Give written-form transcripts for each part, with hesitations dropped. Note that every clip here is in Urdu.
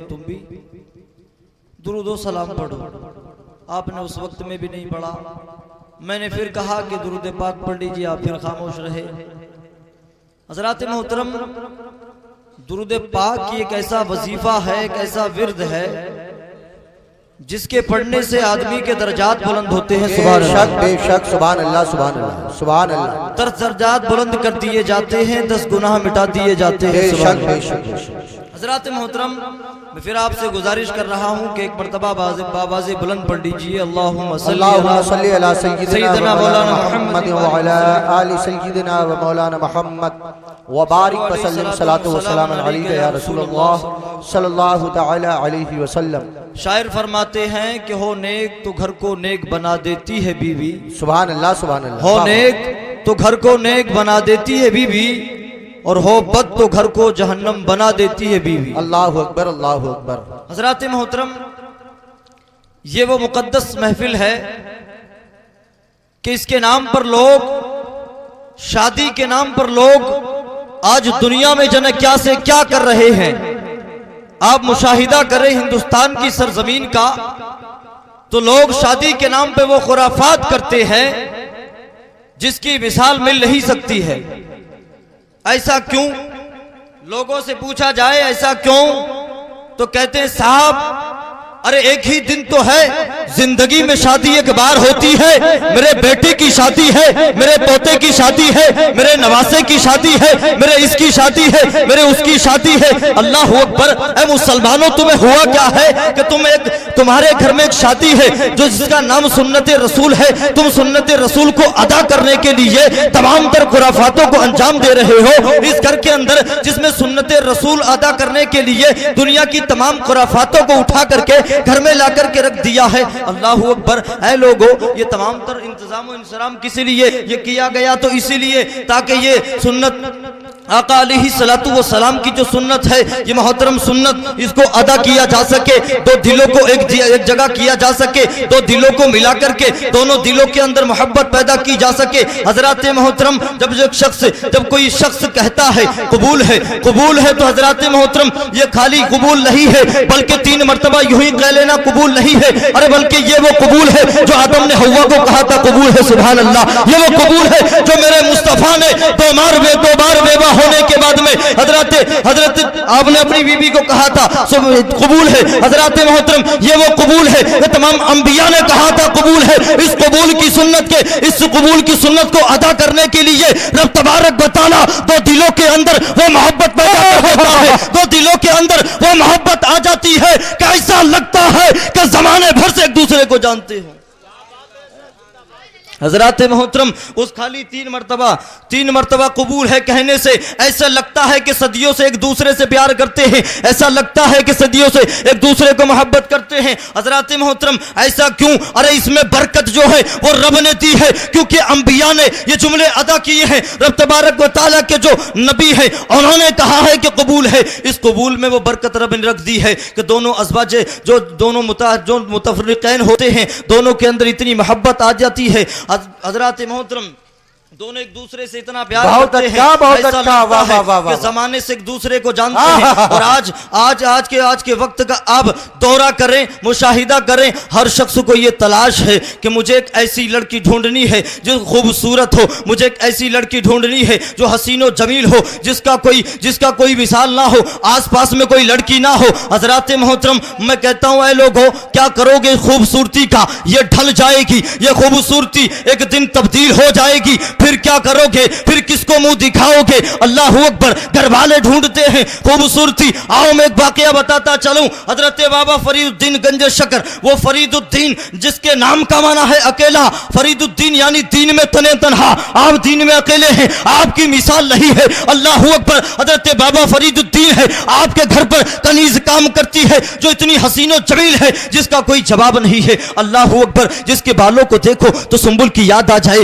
تم بھی درود و سلام پڑھو. آپ نے اس وقت میں بھی نہیں پڑھا. میں نے پھر کہا کہ درود پاک پڑھ لیجیے, آپ پھر خاموش رہے. حضرات محترم, درود پاک کی ایک ایسا وظیفہ ہے, ایک ایسا ورد ہے جس کے پڑھنے سے آدمی کے درجات بلند ہوتے ہیں. سبحان اللہ, بے شک, سبحان اللہ, سبحان اللہ, سبحان اللہ. 10 درجات بلند کر دیے جاتے ہیں, 10 گناہ مٹا دیے جاتے ہیں. بے سبحان شک, اللہ. بے شک, بے شک. حضرات محترم, میں پھر آپ سے گزارش کر رہا ہوں کہ ایک مرتبہ باواز بلند پڑھ لیجئے. اللہم صلی علی سیدنا مولانا محمد وعلی آل سیدنا و مولانا محمد وبارک وسلم. صلاۃ و سلام علیک یا رسول اللہ صلی اللہ تعالی علیہ وسلم. شاعر فرماتے ہیں کہ ہو نیک تو گھر کو نیک بنا دیتی ہے بیوی. سبحان اللہ, سبحان اللہ. ہو نیک تو گھر کو نیک بنا دیتی ہے بیوی, اور ہو بد تو گھر کو جہنم بنا دیتی ہے بیوی. اللہ اکبر, اللہ اکبر. حضرات محترم, یہ وہ مقدس محفل ہے کہ اس کے نام پر لوگ, شادی کے نام پر لوگ آج دنیا میں جنہ کیا سے کیا کر رہے ہیں. آپ مشاہدہ کریں ہندوستان کی سرزمین کا, تو لوگ شادی کے نام پہ وہ خرافات کرتے ہیں جس کی مثال مل نہیں سکتی ہے. ایسا کیوں؟ لوگوں سے پوچھا جائے ایسا کیوں تو کہتے ہیں صاحب ارے ایک ہی دن تو ہے, زندگی میں شادی ایک بار ہوتی ہے. میرے بیٹے کی شادی ہے, میرے پوتے کی شادی ہے, میرے نواسے کی شادی ہے, میرے اس کی شادی ہے, میرے اس کی شادی ہے. اللہ اکبر. اے مسلمانوں, تمہیں ہوا کیا ہے کہ تمہارے گھر میں ایک شادی ہے جو جس کا نام سنت رسول ہے. تم سنت رسول کو ادا کرنے کے لیے تمام تر خرافاتوں کو انجام دے رہے ہو. اس گھر کے اندر جس میں سنت رسول ادا کرنے کے لیے دنیا کی تمام خرافاتوں کو اٹھا کر کے گھر میں لا کر کے رکھ دیا ہے. اللہ اکبر. اے لوگو, یہ تمام تر انتظام و انصرام کسی لیے یہ کیا گیا تو اسی لیے تاکہ یہ سنت آقا علیہ السلام کی جو سنت ہے, یہ محترم سنت, اس کو ادا کیا جا سکے. دو دلوں کو ایک جگہ کیا جا سکے, دو دلوں کو ملا کر کے دونوں دلوں کے اندر محبت پیدا کی جا سکے. حضرات محترم, جب کوئی شخص کہتا ہے قبول ہے, قبول ہے, تو حضرات محترم یہ خالی قبول نہیں ہے بلکہ 3 مرتبہ یوں ہی کہہ لینا قبول نہیں ہے. ارے بلکہ یہ وہ قبول ہے جو آدم نے حوا کو کہا تھا قبول ہے. سبحان اللہ. یہ وہ قبول ہے جو میرے مصطفیٰ نے 2 بار بیوہ ہونے کے بعد میں حضرت آپ نے اپنی بیوی کو کہا تھا قبول ہے. حضرات محترم, یہ وہ قبول ہے کہ تمام انبیاء نے کہا تھا قبول ہے. اس قبول کی سنت کو ادا کرنے کے لیے رب تبارک و تعالیٰ 2 دلوں کے اندر وہ محبت پیدا کرتا ہے. 2 دلوں کے اندر وہ محبت آ جاتی ہے کہ ایسا لگتا ہے کہ زمانے بھر سے ایک دوسرے کو جانتے ہوں. حضرات محترم, اس خالی 3 مرتبہ قبول ہے کہنے سے ایسا لگتا ہے کہ صدیوں سے ایک دوسرے سے پیار کرتے ہیں, ایسا لگتا ہے کہ صدیوں سے ایک دوسرے کو محبت کرتے ہیں. حضرات محترم, ایسا کیوں؟ ارے اس میں برکت جو ہے وہ رب نے دی ہے, کیونکہ انبیاء نے یہ جملے ادا کیے ہیں. رب تبارک و تعالیٰ کے جو نبی ہیں انہوں نے کہا ہے کہ قبول ہے. اس قبول میں وہ برکت رب نے رکھ دی ہے کہ دونوں ازواج جو دونوں متفرقین ہوتے ہیں, دونوں کے اندر اتنی محبت آ جاتی ہے. حضرات محترم, دونوں ایک دوسرے سے اتنا پیار کرتے ہیں, ایسا لگتا ہے کہ زمانے سے ایک دوسرے کو جانتے ہیں. اور آج کے وقت کا آپ دورہ کریں, مشاہدہ کریں, ہر شخص کو یہ تلاش ہے کہ مجھے ایک ایسی لڑکی ڈھونڈنی ہے جو خوبصورت ہو, مجھے ایک ایسی لڑکی ڈھونڈنی ہے جو حسین و جمیل ہو, جس کا کوئی مثال نہ ہو, آس پاس میں کوئی لڑکی نہ ہو. حضرات محترم, میں کہتا ہوں اے لوگو, کیا کرو گے خوبصورتی کا؟ یہ ڈھل جائے گی, یہ خوبصورتی ایک دن تبدیل ہو جائے گی. پھر کیا کرو گے؟ پھر کس کو منہ دکھاؤ گے؟ اللہ اکبر. گھر والے ڈھونڈتے ہیں خوبصورتی. آؤ میں ایک واقعہ بتاتا چلوں. حضرت بابا فرید الدین گنج شکر, وہ فرید الدین جس کے نام کا معنی ہے اکیلا, فرید الدین یعنی دین میں تنے تنہا. آپ دین میں اکیلے ہیں, آپ کی مثال نہیں ہے. اللہ اکبر. حضرت بابا فرید الدین ہے, آپ کے گھر پر کنیز کام کرتی ہے جو اتنی حسین و جمیل ہے جس کا کوئی جواب نہیں ہے. اللہ اکبر. جس کے بالوں کو دیکھو تو سنبل کی یاد آ جائے,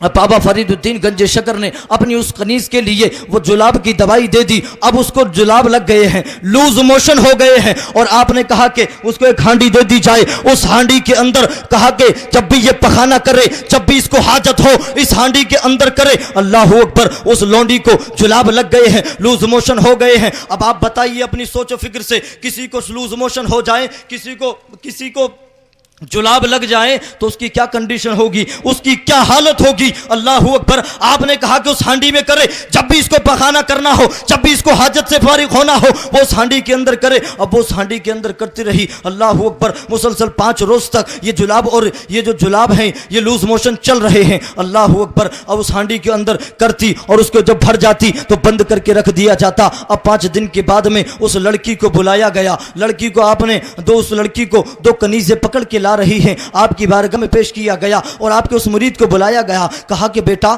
بابا فرید الدین گنج شکر نے اپنی اس کنیز کے لیے وہ جلاب کی دوائی دے دی. اب اس کو جلاب لگ گئے ہیں, لوز موشن ہو گئے ہیں, اور آپ نے کہا کہ اس کو ایک ہانڈی دے دی جائے. اس ہانڈی کے اندر کہا کہ جب بھی یہ پخانہ کرے, جب بھی اس کو حاجت ہو, اس ہانڈی کے اندر کرے. اللہ اکبر, اس لونڈی کو جلاب لگ گئے ہیں, لوز موشن ہو گئے ہیں. اب آپ بتائیے اپنی سوچ و فکر سے, کسی کو لوز موشن ہو جائے, کسی کو جلاب لگ جائیں تو اس کی کیا کنڈیشن ہوگی, اس کی کیا حالت ہوگی. اللہ اکبر. آپ نے کہا کہ اس ہانڈی میں کرے, جب بھی اس کو پخانہ کرنا ہو, جب بھی اس کو حاجت سے فارغ ہونا ہو, وہ اس ہانڈی کے اندر کرے. اب وہ اس ہانڈی کے اندر کرتی رہی. اللہ اکبر. مسلسل 5 روز تک یہ جلاب اور یہ جو جلاب ہیں یہ لوز موشن چل رہے ہیں. اللہ اکبر. اب اس ہانڈی کے اندر کرتی اور اس کو جب بھر جاتی تو بند کر کے رکھ دیا جاتا. اب 5 دن کے بعد میں اس لڑکی کو بلایا گیا. لڑکی کو آپ نے اس لڑکی کو 2 کنیزیں پکڑ کے رہی ہیں, آپ کی بارگاہ میں پیش کیا گیا اور آپ کے اس مرید کو بلایا گیا. کہا کہ بیٹا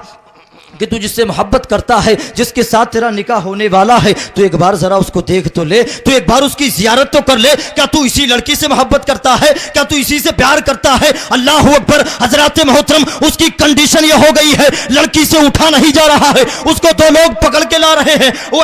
کہ تو جس سے محبت کرتا ہے, جس کے ساتھ تیرا نکاح ہونے والا ہے, تو ایک بار ذرا اس کو دیکھ تو لے, تو ایک بار اس کی زیارت تو کر لے. کیا تو اسی لڑکی سے محبت کرتا ہے, کیا تو اسی سے پیار کرتا ہے؟ اللہ اکبر. حضرات محترم, اس کی کنڈیشن یہ ہو گئی ہے, لڑکی سے اٹھا نہیں جا رہا ہے, اس کو 2 لوگ پکڑ کے لا رہے ہیں. وہ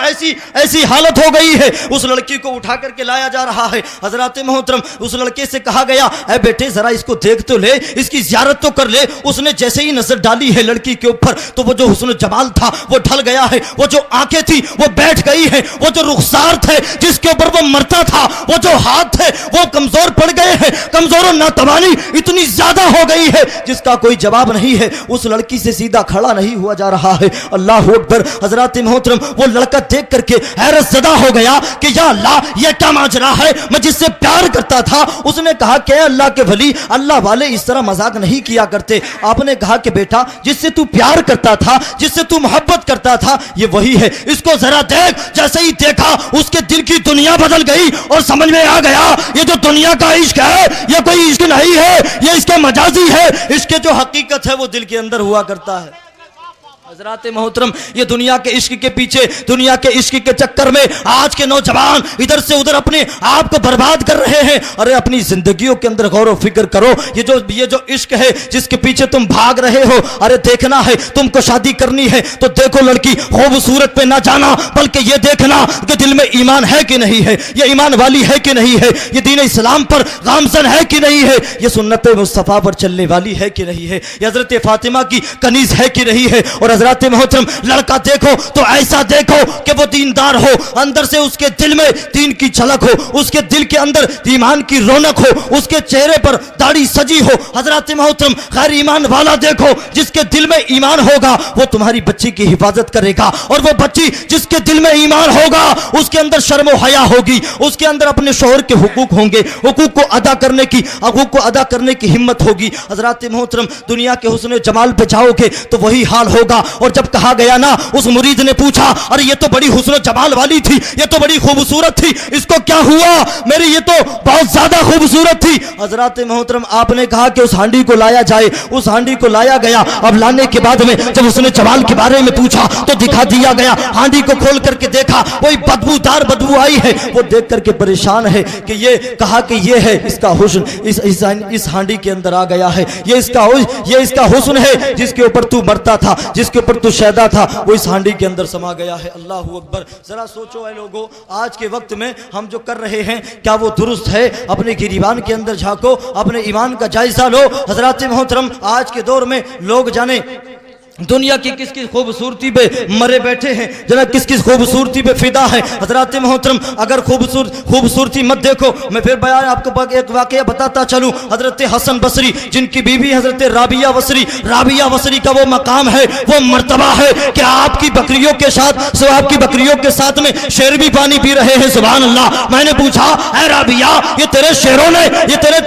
ایسی حالت ہو گئی ہے, اس لڑکی کو اٹھا کر کے لایا جا رہا ہے. حضرات محترم, اس لڑکے سے کہا گیا, اے بیٹے ذرا اس کو دیکھ تو لے, اس کی زیارت تو کر لے. اس نے جیسے ہی نظر ڈالی ہے لڑکی کے اوپر, تو وہ جو حسن و جمال تھا وہ ڈھل گیا ہے, وہ جو آنکھیں تھی وہ بیٹھ گئی ہے, وہ جو رخسار تھے جس کے اوپر وہ مرتا تھا, وہ جو ہاتھ تھے وہ کمزور پڑ گئے ہیں. کمزور و ناتوانی اتنی زیادہ ہو گئی ہے جس کا کوئی جواب نہیں ہے. اس لڑکی سے سیدھا کھڑا نہیں ہوا جا رہا ہے. اللہ اکبر. حضرات محترم, وہ لڑکا دیکھ کر کے حیرت زدہ ہو گیا کہ یا اللہ یہ کیا ماجرا ہے, میں جس سے پیار کرتا تھا. اس نے کہا کہ اللہ کے ولی, اللہ والے اس طرح مذاق نہیں کیا کرتے. آپ نے کہا کہ بیٹا جس سے تو پیار کرتا تھا, جس سے تو محبت کرتا تھا, یہ وہی ہے, اس کو ذرا دیکھ. جیسے ہی دیکھا اس کے دل کی دنیا بدل گئی اور سمجھ میں آ گیا یہ جو دنیا کا عشق ہے یہ کوئی عشق نہیں ہے, یہ اس کے مجازی ہے. اس کے جو حقیقت ہے وہ دل کے اندر ہوا کرتا ہے. حضرات محترم, یہ دنیا کے عشق کے پیچھے, دنیا کے عشق کے چکر میں آج کے نوجوان ادھر سے ادھر اپنے آپ کو برباد کر رہے ہیں. ارے اپنی زندگیوں کے اندر غور و فکر کرو. یہ جو عشق ہے جس کے پیچھے تم بھاگ رہے ہو, ارے دیکھنا ہے تم کو شادی کرنی ہے تو دیکھو لڑکی خوبصورت پہ نہ جانا, بلکہ یہ دیکھنا کہ دل میں ایمان ہے کہ نہیں ہے, یہ ایمان والی ہے کہ نہیں ہے, یہ دین اسلام پر گامزن ہے کہ نہیں ہے, یہ سنت مصطفیٰ پر چلنے والی ہے کہ نہیں ہے, یہ حضرت فاطمہ کی کنیز ہے کہ نہیں ہے. اور حضرات محترم, لڑکا دیکھو تو ایسا دیکھو کہ وہ دیندار ہو, اندر سے اس کے دل میں دین کی جھلک ہو, اس کے دل کے اندر ایمان کی رونق ہو, اس کے چہرے پر داڑھی سجی ہو. حضرات محترم, غیر ایمان والا دیکھو جس کے دل میں ایمان ہوگا وہ تمہاری بچی کی حفاظت کرے گا, اور وہ بچی جس کے دل میں ایمان ہوگا اس کے اندر شرم و حیا ہوگی, اس کے اندر اپنے شوہر کے حقوق ہوں گے, حقوق کو ادا کرنے کی ہمت ہوگی. حضرات محترم, دنیا کے حسن و جمال پہ جاؤ گے تو وہی حال ہوگا. اور جب کہا گیا نا, اس مرید نے پوچھا, ارے یہ تو بڑی حسن و جمال والی تھی, یہ تو بڑی خوبصورت تھی, اس کو کیا ہوا, میری یہ تو بہت زیادہ خوبصورت تھی. حضرات محترم, آپ نے کہا کہ اس ہانڈی کو لایا جائے. اس ہانڈی کو لایا گیا. اب لانے کے بعد میں جب اس نے جمال کے بارے میں پوچھا تو دکھا دیا گیا. ہانڈی کو کھول کر کے دیکھا, وہی بدبو آئی ہے. وہ دیکھ کر کے پریشان ہے کہ یہ کہا کہ یہ ہے اس کا حسن, اس ہانڈی کے اندر آ گیا ہے, یہ اس کا حسن ہے جس کے اوپر تو مرتا تھا, جس کے اوپر تو شیدا تھا, وہ اس ہانڈی کے اندر سما گیا ہے. اللہ اکبر. ذرا سوچو اے لوگوں, آج کے وقت میں ہم جو کر رہے ہیں کیا وہ درست ہے؟ اپنے گریبان کے اندر جھانکو, اپنے ایمان کا جائزہ لو. حضرات محترم, آج کے دور میں لوگ جانے دنیا کی کس کس خوبصورتی پہ مرے بیٹھے ہیں, جناب کس کس خوبصورتی پہ فدا ہے. حضرات محترم, اگر خوبصورتی مت دیکھو, میں پھر بیان آپ کو ایک واقعہ بتاتا چلوں. حضرت حسن بصری جن کی بیوی حضرت رابعہ بصری کا وہ مقام ہے, وہ مرتبہ ہے کہ آپ کی بکریوں کے ساتھ میں شیر بھی پانی پی رہے ہیں. سبحان اللہ. میں نے پوچھا, اے رابعہ, یہ تیرے شیروں نے,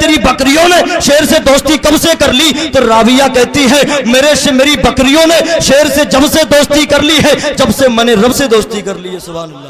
تیری بکریوں نے شیر سے دوستی کب سے کر لی؟ تو رابعہ کہتی ہے, میری بکریوں نے شیر سے جب سے دوستی کر لی ہے جب سے میں نے رب سے دوستی کر لی ہے. سبحان اللہ.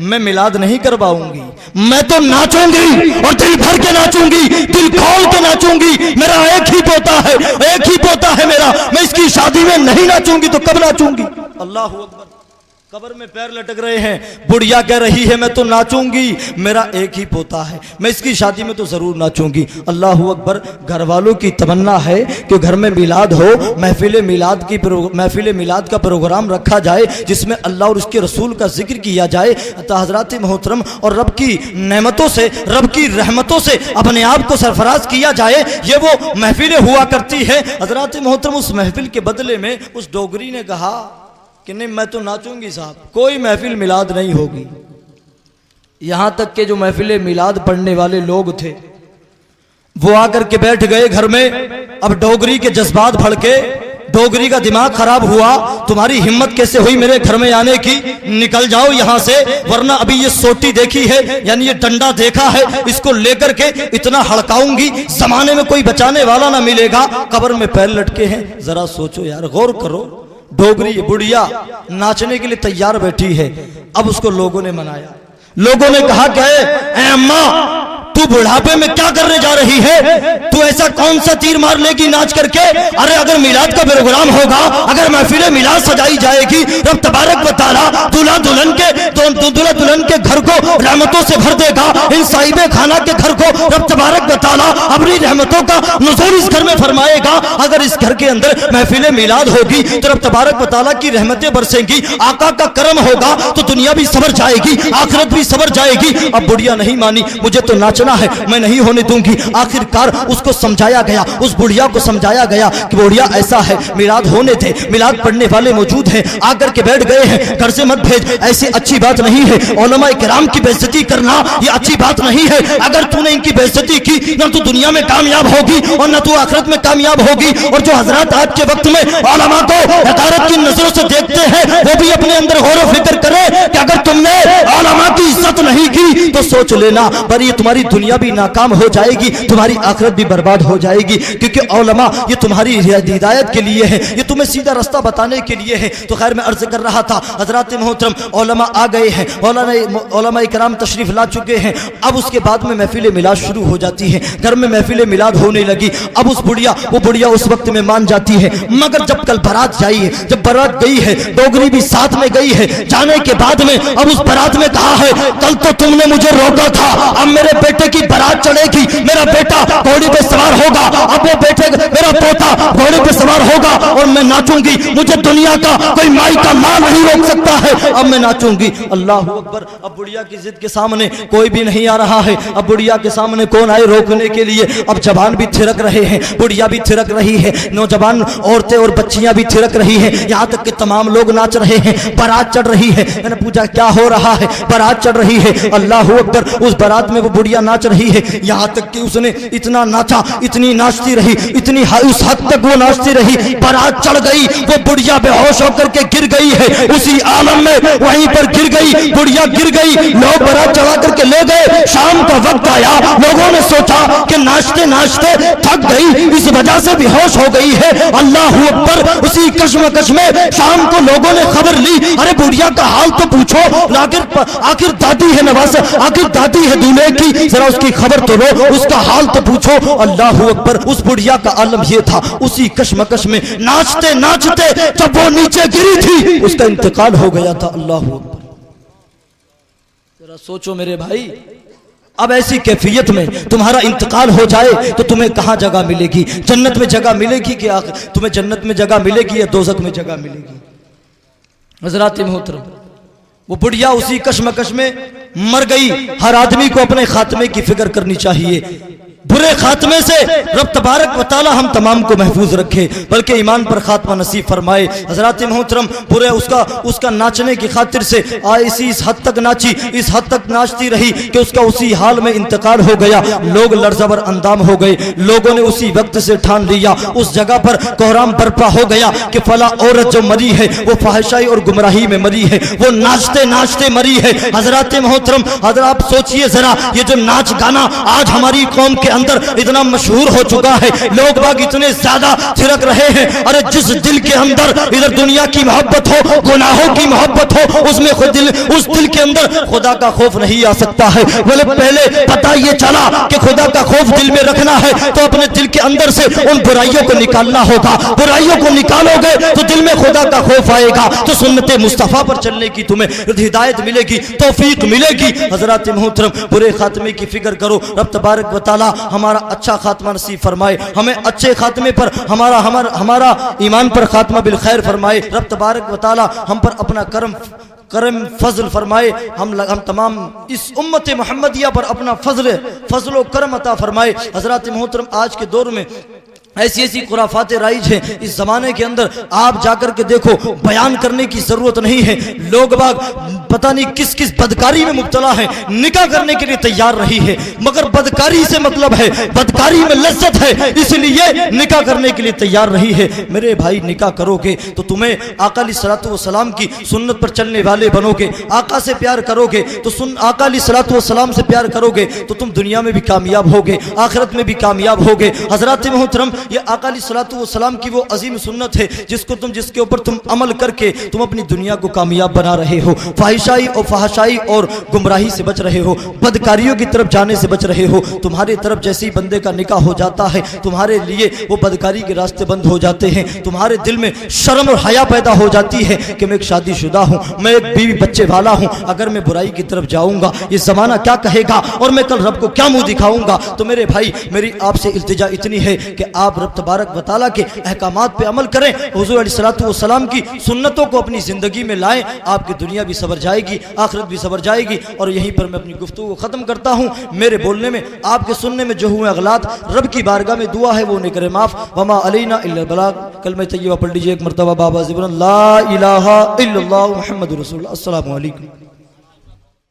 میں میلاد نہیں کرواؤں گی، میں تو ناچوں گی اور دل بھر کے ناچوں گی، دل کھول کے ناچوں گی، میرا ایک ہی پوتا ہے، ایک ہی پوتا ہے میرا، میں اس کی شادی میں نہیں ناچوں گی تو کب ناچوں گی؟ اللہ اکبر۔ قبر میں پیر لٹک رہے ہیں، بڑھیا کہہ رہی ہے میں تو ناچوں گی، میرا ایک ہی پوتا ہے، میں اس کی شادی میں تو ضرور ناچوں گی۔ اللہ اکبر۔ گھر والوں کی تمنا ہے کہ گھر میں میلاد ہو، محفل میلاد کا پروگرام رکھا جائے جس میں اللہ اور اس کے رسول کا ذکر کیا جائے، تو حضرات محترم، اور رب کی نعمتوں سے، رب کی رحمتوں سے اپنے آپ کو سرفراز کیا جائے، یہ وہ محفلیں ہوا کرتی ہے۔ حضرات محترم، اس محفل کے بدلے میں اس ڈوگری نے کہا کہ نہیں میں تو ناچوں گی صاحب، کوئی محفل میلاد نہیں ہوگی۔ یہاں تک کہ جو محفل میلاد پڑھنے والے لوگ تھے وہ آ کر کے بیٹھ گئے گھر میں۔ اب ڈوگری کے جذبات بھڑکے، ڈوگری کا دماغ خراب ہوا، تمہاری ہمت کیسے ہوئی میرے گھر میں آنے کی، نکل جاؤ یہاں سے، ورنہ ابھی یہ سوٹی دیکھی ہے، یعنی یہ ڈنڈا دیکھا ہے، اس کو لے کر کے اتنا ہڑکاؤں گی زمانے میں کوئی بچانے والا نہ ملے گا۔ قبر میں پیر لٹکے ہیں، ذرا سوچو یار، غور کرو۔ ڈوگری بڑھیا ناچنے کے لیے تیار بیٹھی ہے۔ اب اس کو لوگوں نے منایا، لوگوں نے کہا کہ اے اماں، تو بڑھاپے میں کیا کرنے جا رہی ہے؟ تو ایسا کون سا تیر مار لے گی ناچ کر کے؟ ارے اگر میلاد کا پروگرام ہوگا، اگر محفل میلاد سجائی جائے گی، رب تبارک و تعالیٰ دلہا دلہن کے گھر کو رحمتوں سے بھر دے گا، ان صاحب خانہ کے گھر کو رب تبارک و تعالیٰ اپنی رحمتوں کا نزول اس گھر میں فرمائے گا۔ اگر اس گھر کے اندر محفل میلاد ہوگی تو رب تبارک و تعالیٰ کی رحمتیں برسیں گی، آقا کا کرم ہوگا تو دنیا بھی سنور جائے گی، آخرت بھی سنور جائے گی۔ اب بڑھیا نہیں مانی، مجھے تو ناچنا ہے، میں نہیں ہونے دوں گی۔ آخر کار اس کو سمجھایا گیا، اس بڑھیا کو سمجھایا گیا کہ بڑھیا ایسا ہے، میلاد ہونے دے، میلاد پڑھنے والے موجود ہیں، آ کر کے بیٹھ گئے ہیں، گھر سے مت بھیج، ایسی اچھی بات نہیں ہے۔ علماء کرام کی بے عزتی کرنا یہ اچھی بات نہیں ہے۔ اگر تو نے ان کی بے عزتی کی، نہ تو دنیا میں کامیاب ہوگی اور نہ تو آخرت میں کامیاب ہوگی۔ اور جو حضرات آج کے وقت میں علماء کو حقارت کی نظروں سے دیکھتے ہیں، وہ بھی اپنے اندر غور و فکر کریں کہ اگر تم نے علماء کی عزت نہیں کی تو سوچ لینا، پر یہ تمہاری دنیا بھی ناکام ہو جائے گی، تمہاری آخرت بھی برباد ہو جائے گی، کیونکہ علماء یہ تمہاری ہدایت کے لیے ہے، یہ تمہیں سیدھا رستہ بتانے کے لیے ہے۔ تو خیر میں عرض کر رہا تھا حضرات محترم، علماء آ گئے ہیں، علماء کرام تشریف لا چکے ہیں۔ اب اس کے بعد میں محفل میلاد شروع ہو جاتی ہے، گھر میں محفل میلاد ہونے لگی۔ اب اس بڑھیا اس وقت میں مان جاتی ہے، مگر جب کل بارات جائی ہے، جب بارات گئی ہے، ڈوگری بھی ساتھ میں گئی ہے، جانے کے بعد میں اب اس بارات میں کہا ہے کل تو تم نے مجھے روکا تھا، اب میرے بیٹے کی بارات چڑھے گی، میرا بیٹا گھوڑے پہ سوار ہوگا، اب وہ بیٹے میرا پوتا گھوڑے پہ سوار ہوگا اور میں ناچوں گی، مجھے دنیا کا کوئی مائی کا ماں نہیں روک سکتا ہے، اب میں ناچوں گی۔ اللہ اکبر۔ اب بڑھیا کی ضد کے سامنے کوئی بھی نہیں آ رہا ہے، اب بڑھیا کے سامنے کون آئے روکنے کے لیے؟ اب جوان بھی تھرک رہے ہیں، بڑھیا بھی تھرک رہی ہے، نوجوان عورتیں اور بچیاں بھی تھرک رہی ہیں، یہاں تک کہ تمام لوگ ناچ رہے ہیں، بارات چڑھ رہی ہے۔ میں نے پوچھا کیا ہو رہا ہے؟ بارات چڑھ رہی ہے۔ اللہ اکبر۔ اس بارات میں وہ بڑھیا ناچ رہی ہے، یہاں تک کہ اس نے اتنا ناچا، اتنی ناچتی رہی، اتنی اس حد تک وہ ناچتی رہی، بارات چڑھ گئی، وہ بڑھیا بے ہوش ہو کر کے گر گئی ہے، اسی عالم میں وہیں پر گر گئی، بڑھیا گر گئی، لوگ بارات چڑھا کر کے لے گئے۔ شام کا وقت آیا، لوگوں نے سوچا کہ ناچتے ناچتے تھک گئی، اس وجہ سے بے ہوش ہو گئی ہے۔ اللہ اکبر۔ اسی کشمکش میں شام کو لوگوں نے خبر لی، ارے بڑھیا کا حال تو پوچھو، آخر دادی ہے نواز، آخر دادی ہے دولہے کی، ذرا اس کی خبر تو لو، اس کا حال تو پوچھو۔ اللہ اکبر۔ اس بڑھیا کا عالم یہ تھا، اسی کشمکش میں ناچتے ناچتے جب وہ نیچے گری تھی اس کا انتقال ہو گیا تھا۔ اللہ اکبر۔ ذرا سوچو میرے بھائی، اب ایسی کیفیت میں تمہارا انتقال ہو جائے تو تمہیں کہاں جگہ ملے گی؟ جنت میں جگہ ملے گی کہ تمہیں جنت میں جگہ ملے گی یا دوزخ میں جگہ ملے گی؟ حضرات محترم، وہ بڑھیا اسی کشمکش میں مر گئی۔ ہر آدمی کو اپنے خاتمے کی فکر کرنی چاہیے، برے خاتمے سے رب تبارک و تعالی ہم تمام کو محفوظ رکھے، بلکہ ایمان پر خاتمہ نصیب فرمائے۔ حضرات محترم، برے اس کا ناچنے کی خاطر سے اس حد تک ناچی، اس حد تک ناچتی رہی کہ اس کا اسی حال میں انتقال ہو گیا۔ لوگ لرزور اندام ہو گئے، لوگوں نے اسی وقت سے ٹھان لیا، اس جگہ پر کوہرام برپا ہو گیا کہ فلاں عورت جو مری ہے وہ فحشائی اور گمراہی میں مری ہے، وہ ناچتے ناچتے مری ہے۔ حضرات محترم، حضرات آپ سوچئے ذرا، یہ جو ناچ گانا آج ہماری قوم کے اندر اتنا مشہور ہو چکا ہے، لوگ باگ اتنے زیادہ تھرک رہے ہیں، ارے جس دل کے اندر ادھر دنیا کی محبت ہو، گناہوں کی محبت ہو، اس میں اس دل کے اندر خدا کا خوف نہیں آ سکتا ہے۔ بولے پہلے پتہ یہ چلا کہ خدا کا خوف دل میں رکھنا ہے تو اپنے دل کے اندر سے ان برائیوں کو نکالنا ہوگا، برائیوں کو نکالو گے تو دل میں خدا کا خوف آئے گا، تو سنت مصطفیٰ پر چلنے کی تمہیں ہدایت ملے گی، توفیق ملے گی۔ حضرات محترم، برے خاتمے کی فکر کرو، رب تبارک و تعالی ہمارا اچھا خاتمہ نصیب فرمائے، ہمیں اچھے خاتمے پر ہمارا ایمان پر خاتمہ بالخیر فرمائے، رب تبارک و تعالی ہم پر اپنا کرم فضل فرمائے، ہم تمام اس امت محمدیہ پر اپنا فضل و کرم عطا فرمائے۔ حضرات محترم، آج کے دور میں ایسی خرافات رائج ہیں، اس زمانے کے اندر آپ جا کر کے دیکھو، بیان کرنے کی ضرورت نہیں ہے، لوگ باگ پتہ نہیں کس بدکاری میں مبتلا ہے، نکاح کرنے کے لیے تیار رہی ہے، مگر بدکاری سے مطلب ہے، بدکاری میں لذت ہے، اس لیے نکاح کرنے کے لیے تیار رہی ہے۔ میرے بھائی، نکاح کرو گے تو تمہیں آقا علیہ الصلوۃ والسلام کی سنت پر چلنے والے بنو گے، آقا سے پیار کرو گے تو آقا علیہ الصلوۃ والسلام سے پیار کرو گے تو تم دنیا میں بھی کامیاب ہوگے، آخرت میں بھی کامیاب ہوگے۔ حضرات محترم، یہ آقا علیہ الصلوۃ والسلام کی وہ عظیم سنت ہے جس کے اوپر تم عمل کر کے تم اپنی دنیا کو کامیاب بنا رہے ہو، فاحشائی اور فحشائی اور گمراہی سے بچ رہے ہو، بدکاریوں کی طرف جانے سے بچ رہے ہو۔ تمہارے طرف جیسے ہی بندے کا نکاح ہو جاتا ہے، تمہارے لیے وہ بدکاری کے راستے بند ہو جاتے ہیں، تمہارے دل میں شرم اور حیا پیدا ہو جاتی ہے کہ میں ایک شادی شدہ ہوں، میں ایک بیوی بچے والا ہوں، اگر میں برائی کی طرف جاؤں گا یہ زمانہ کیا کہے گا اور میں کل رب کو کیا منہ دکھاؤں گا۔ تو میرے بھائی، میری آپ سے التجا اتنی ہے کہ آپ رب تبارک و تعالیٰ کے احکامات پہ عمل کریں، حضور علیہ الصلوۃ والسلام کی سنتوں کو اپنی زندگی میں لائیں، آپ کی دنیا بھی سنور جائے گی، آخرت بھی سنور جائے گی۔ اور یہیں پر میں اپنی گفتگو ختم کرتا ہوں۔ میرے بولنے میں، آپ کے سننے میں جو ہوئے اغلاط، رب کی بارگاہ میں دعا ہے وہ انہیں کرے معاف۔ وما علینا الا البلاغ۔ کلمہ طیبہ پڑھ لیجئے ایک مرتبہ، بابا زبرن لا الہ الا اللہ محمد رسول اللہ۔ السلام علیکم۔